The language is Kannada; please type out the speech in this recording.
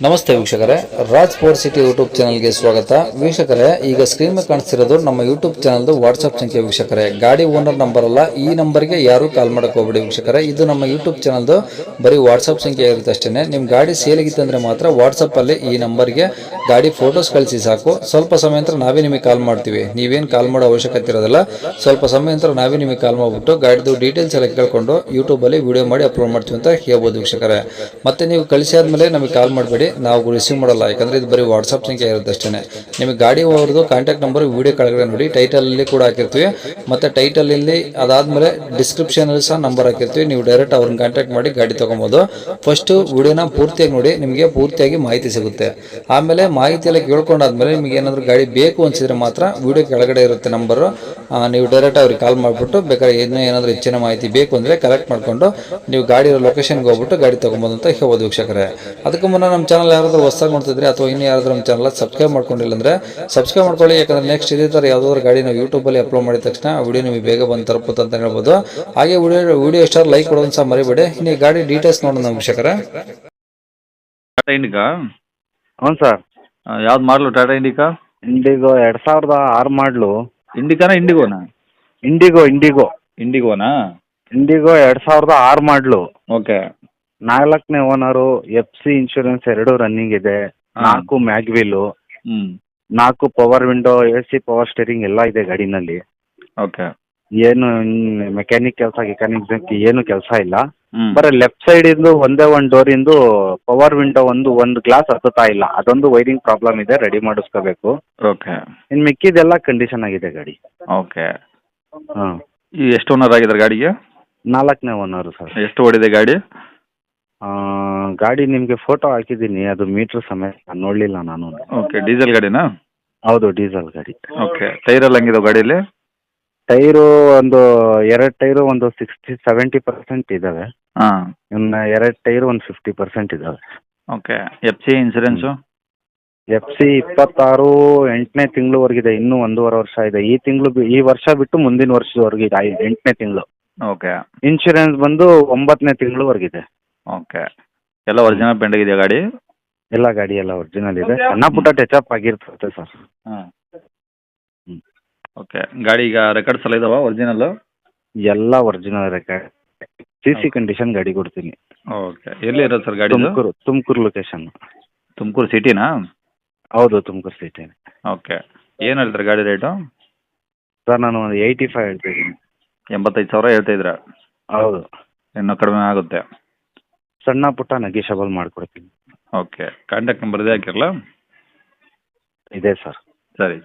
ನಮಸ್ತೆ ವೀಕ್ಷಕರೇ, ರಾಜ್ ಸ್ಪೋರ್ಟ್ಸ್ ಸಿಟಿ ಯೂಟ್ಯೂಬ್ ಚಾನಲ್ಗೆ ಸ್ವಾಗತ. ವೀಕ್ಷಕರೇ, ಈಗ ಸ್ಕ್ರೀನ್ ಮೇಲೆ ಕಾಣಿಸ್ತಿರೋದು ನಮ್ಮ ಯೂಟ್ಯೂಬ್ ಚಾನಲ್ದು ವಾಟ್ಸ್ಆಪ್ ಸಂಖ್ಯೆ. ವೀಕ್ಷಕರೇ, ಗಾಡಿ ಓನರ್ ನಂಬರ್ ಅಲ್ಲ, ಈ ನಂಬರ್ಗೆ ಯಾರು ಕಾಲ್ ಮಾಡಕ್ಕೆ ಹೋಗ್ಬೇಡಿ ವೀಕ್ಷಕರೇ. ಇದು ನಮ್ಮ ಯೂಟ್ಯೂಬ್ ಚಾನಲ್ದು ಬರೀ ವಾಟ್ಸ್ಆಪ್ ಸಂಖ್ಯೆ ಇರುತ್ತೆ ಅಷ್ಟೇ. ನಿಮ್ಮ ಗಾಡಿ ಸೇಲಿಗಿತ್ತಂದ್ರೆ ಮಾತ್ರ ವಾಟ್ಸಪ್ಪಲ್ಲಿ ಈ ನಂಬರ್ಗೆ ಗಾಡಿ ಫೋಟೋಸ್ ಕಳಿಸಿ ಸಾಕು. ಸ್ವಲ್ಪ ಸಮಯ ನಂತರ ನಾವೇ ನಿಮಗೆ ಕಾಲ್ ಮಾಡ್ತೀವಿ. ನೀವೇನು ಕಾಲ್ ಮಾಡೋ ಅವಶ್ಯಕತೆ ಇರೋದಿಲ್ಲ. ಸ್ವಲ್ಪ ಸಮಯ ನಂತರ ನಾವೇ ನಿಮಗೆ ಕಾಲ್ ಮಾಡಿಬಿಟ್ಟು ಗಾಡಿದು ಡೀಟೇಲ್ಸ್ ಎಲ್ಲ ಕೇಳ್ಕೊಂಡು ಯೂಟ್ಯೂಬಲ್ಲಿ ವಿಡಿಯೋ ಮಾಡಿ ಅಪ್ಲೋಡ್ ಮಾಡ್ತೀವಿ ಅಂತ ಹೇಳ್ಬೋದು ವೀಕ್ಷಕರೇ. ಮತ್ತೆ ನೀವು ಕಳಿಸಿ ಆದಮೇಲೆ ನಮಗೆ ಕಾಲ್ ಮಾಡಬೇಡಿ, ನಾವು ರಿಸೀವ್ ಮಾಡಲ್ಲ. ಯಾಕಂದ್ರೆ ಇದು ಬರೀ ವಾಟ್ಸ್ಆಪ್ ಸಂಖ್ಯೆ ಇರುತ್ತೆ ಅಷ್ಟೇ. ನಿಮಗೆ ಗಾಡಿ ಅವ್ರದ್ದು ಕಾಂಟ್ಯಾಕ್ಟ್ ನಂಬರ್ ವಿಡಿಯೋ ಕೆಳಗಡೆ ನೋಡಿ, ಟೈಟಲ್ ಅಲ್ಲಿ ಕೂಡ ಹಾಕಿರ್ತೀವಿ. ಮತ್ತೆ ಟೈಟಲ್ ಇಲ್ಲಿ ಅದಾದ್ಮೇಲೆ ಡಿಸ್ಕ್ರಿಪ್ಷನ್ ಅಲ್ಲಿ ಸಹ ನಂಬರ್ ಹಾಕಿರ್ತೀವಿ. ನೀವು ಡೈರೆಕ್ಟ್ ಅವ್ರನ್ನ ಕಾಂಟ್ಯಾಕ್ಟ್ ಮಾಡಿ ಗಾಡಿ ತಗೊಬೋದು. ಫಸ್ಟ್ ವಿಡಿಯೋನ ಪೂರ್ತಿಯಾಗಿ ನೋಡಿ, ನಿಮಗೆ ಪೂರ್ತಿಯಾಗಿ ಮಾಹಿತಿ ಸಿಗುತ್ತೆ. ಆಮೇಲೆ ಮಾಹಿತಿ ಎಲ್ಲ ಕೇಳ್ಕೊಂಡಾದ್ಮೇಲೆ ನಿಮಗೆ ಏನಾದರೂ ಗಾಡಿ ಬೇಕು ಅನ್ಸಿದ್ರೆ ಮಾತ್ರ ವಿಡಿಯೋ ಕೆಳಗಡೆ ಇರುತ್ತೆ ನಂಬರ್, ನೀವು ಡೈರೆಕ್ಟ್ ಅವ್ರಿಗೆ ಕಾಲ್ ಮಾಡಿಬಿಟ್ಟು ಬೇಕಾದ್ರೆ ಏನಾದರೂ ಹೆಚ್ಚಿನ ಮಾಹಿತಿ ಬೇಕು ಅಂದ್ರೆ ಕಲೆಕ್ಟ್ ಮಾಡ್ಕೊಂಡು ನೀವು ಗಾಡಿ ಲೊಕೇಶನ್ಗೆ ಹೋಗ್ಬಿಟ್ಟು ಗಾಡಿ ತಗೊಬೋದು ಅಂತ ಹೇಳ್ಬೋದು ವೀಕ್ಷಕರೇ. ಅದಕ್ಕೂ ಮುನ್ನ ನಮ್ಮ ಚಾನಲ್ ಯಾರಾದರೂ ಹೊಸದಾಗಿ ನೋಡ್ತಿದ್ರೆ ಅಥವಾ ಇನ್ನು ಯಾರಾದರೂ ನಮ್ಮ ಚಾನಲ್ ಸಬ್ಸ್ಕ್ರೈಬ್ ಮಾಡ್ಕೊಂಡಿಲ್ಲ ಅಂದ್ರೆ ಸಬ್ಸ್ಕ್ರೈಬ್ ಮಾಡ್ಕೊಳ್ಳಿ. ಯಾಕಂದ್ರೆ ನೆಕ್ಸ್ಟ್ ಇದೇ ಥರ ಯಾವುದಾದ್ರು ಗಾಡಿ ನಾವು ಯೂಟ್ಯೂಬಲ್ಲಿ ಅಪ್ಲೋಡ್ ಮಾಡಿದ ತಕ್ಷಣ ವಿಡಿಯೋ ನಿಮಗೆ ಬೇಗ ಬಂದು ತಲುಪುತ್ತೆ ಅಂತ ಹೇಳ್ಬೋದು. ಹಾಗೆ ವಿಡಿಯೋ ಇಷ್ಟ ಲೈಕ್ ಕೊಡೋದು ಸಹ ಮರಿಬೇಡಿ. ಇನ್ನು ಈ ಗಾಡಿ ಡೀಟೇಲ್ಸ್ ನೋಡೋಣ ವೀಕ್ಷಕರೇ. ಟಾಟಾ ಇಂಡಿಕಾ? ಹ್ಞೂ ಸರ್. ಯಾವ್ದು ಮಾಡಲು ಟಾಟಾ ಇಂಡಿಕಾ? ಇಂಡಿಗೋ 2006 ಮಾಡಲು. ಇಂಡಿಕಾನ ಇಂಡಿಗೋನಾ? ಇಂಡಿಗೋ ಇಂಡಿಗೋನಾ? ಇಂಡಿಗೋ 2006 ಮಾಡಲು. ಓಕೆ. 4ನೇ ಓನರು. FC ಇನ್ಶೂರೆನ್ಸ್ 2 ರನ್ನಿಂಗ್ ಇದೆ. 4 ಮ್ಯಾಗ್ವಿಲು, ಹ್ಞೂ 4 power window, AC power steering ಎಲ್ಲ ಇದೆ ಗಾಡಿನಲ್ಲಿ. ಓಕೆ. ಏನು ಮೆಕ್ಯಾನಿಕ್ ಏನು ಕೆಲಸ ಇಲ್ಲ. ಹ್ಞೂ ಬರೀ ಲೆಫ್ಟ್ ಸೈಡ್ ಇಂದು ಒಂದೇ ಒಂದು ಡೋರಿಂದು ಪವರ್ ವಿಂಡೋ ಒಂದು ಗ್ಲಾಸ್ ಹತ್ತುತ್ತಾ ಇಲ್ಲ. ಅದೊಂದು ವೈರಿಂಗ್ ಪ್ರಾಬ್ಲಮ್ ಇದೆ, ರೆಡಿ ಮಾಡಿಸ್ಕೋಬೇಕು. ಓಕೆ. ಇನ್ನು ಮಿಕ್ಕಿದೆಲ್ಲ ಕಂಡೀಷನ್ ಆಗಿದೆ ಗಾಡಿ. ಓಕೆ. ಹಾಂ. ಈ ಎಷ್ಟು ಓನರ್ ಆಗಿದ್ದಾರೆ ಗಾಡಿಗೆ? 4ನೇ ಓನರು ಸರ್. ಎಷ್ಟು ಓಡಿದೆ ಗಾಡಿ? ಗಾಡಿ ನಿಮಗೆ ಫೋಟೋ ಹಾಕಿದ್ದೀನಿ, ಅದು ಮೀಟ್ರ್ ಸಮೇತ ನೋಡಲಿಲ್ಲ ನಾನು. ಓಕೆ. ಡೀಸೆಲ್ ಗಾಡಿನಾ? ಹೌದು, ಡೀಸೆಲ್ ಗಾಡಿ. ಓಕೆ. ಟೈರ್ ಎಲ್ಲ ಹೆಂಗಿದಾವೆ ಗಾಡೀಲಿ? ಟೈರು ಒಂದು 2 ಟೈರು ಒಂದು 60-70% ಇದ್ದಾವೆ. ಹಾಂ. ಇನ್ನು 2 ಟೈರು ಒಂದು 50% ಇದ್ದಾವೆ. ಓಕೆ. FC insurance? FC 26 8ನೇ ತಿಂಗಳವರೆಗಿದೆ. ಇನ್ನೂ 1.5 ವರ್ಷ ಇದೆ. ಈ ವರ್ಷ ಬಿಟ್ಟು ಮುಂದಿನ ವರ್ಷದವರೆಗೆ ಇದೆ, 8ನೇ ತಿಂಗಳು. ಓಕೆ. ಇನ್ಶೂರೆನ್ಸ್ ಬಂದು 9ನೇ ತಿಂಗಳವರೆಗಿದೆ. ಓಕೆ. ಎಲ್ಲ ಒರಿಜಿನಲ್ ಪೇಂಟ್ ಇದೆಯಾ ಗಾಡಿ? ಎಲ್ಲ ಗಾಡಿ ಎಲ್ಲ ಒರಿಜಿನಲ್ ಇದೆ. ಸಣ್ಣ ಪುಟ್ಟ ಟಚಪ್ ಆಗಿರ್ತದೆ ಸರ್. ಹಾಂ. ಹ್ಞೂ. ಓಕೆ. ಗಾಡಿ ಈಗ ರೆಕಾರ್ಡ್ಸ್ ಎಲ್ಲ ಇದಾವ ಒರಿಜಿನಲ್ಲು? ಎಲ್ಲ ಒರಿಜಿನಲ್ ರೆಕಾರ್ಡ್. CC ಕಂಡೀಷನ್ ಗಾಡಿ ಕೊಡ್ತೀನಿ. ಓಕೆ. ಎಲ್ಲಿ ಇರೋದು ಸರ್ ಗಾಡಿ? ತುಮಕೂರು ಲೊಕೇಶನ್. ತುಮಕೂರು ಸಿಟಿನಾ? ಹೌದು, ತುಮಕೂರು ಸಿಟಿ. ಓಕೆ. ಏನು ಹೇಳ್ತಾರೆ ಗಾಡಿ ರೇಟು? ಸರ್ ನಾನು ಒಂದು 85 ಹೇಳ್ತಿದ್ದೀನಿ. 85,000 ಹೇಳ್ತಾಯಿದ್ದೀರಾ? ಹೌದು. ಇನ್ನೂ ಕಡಿಮೆ ಆಗುತ್ತೆ? ಸಣ್ಣ ಪುಟ್ಟ ನೆಗೆಷಬಲ್ ಮಾಡಿಕೊಡ್ತೀನಿ. ಓಕೆ. ಕಾಂಟ್ಯಾಕ್ಟ್ ನಂಬರ್ ಇದೆ ಹಾಕಿರಲ್ಲ? ಇದೆ ಸರ್. ಸರಿ ಸರ್.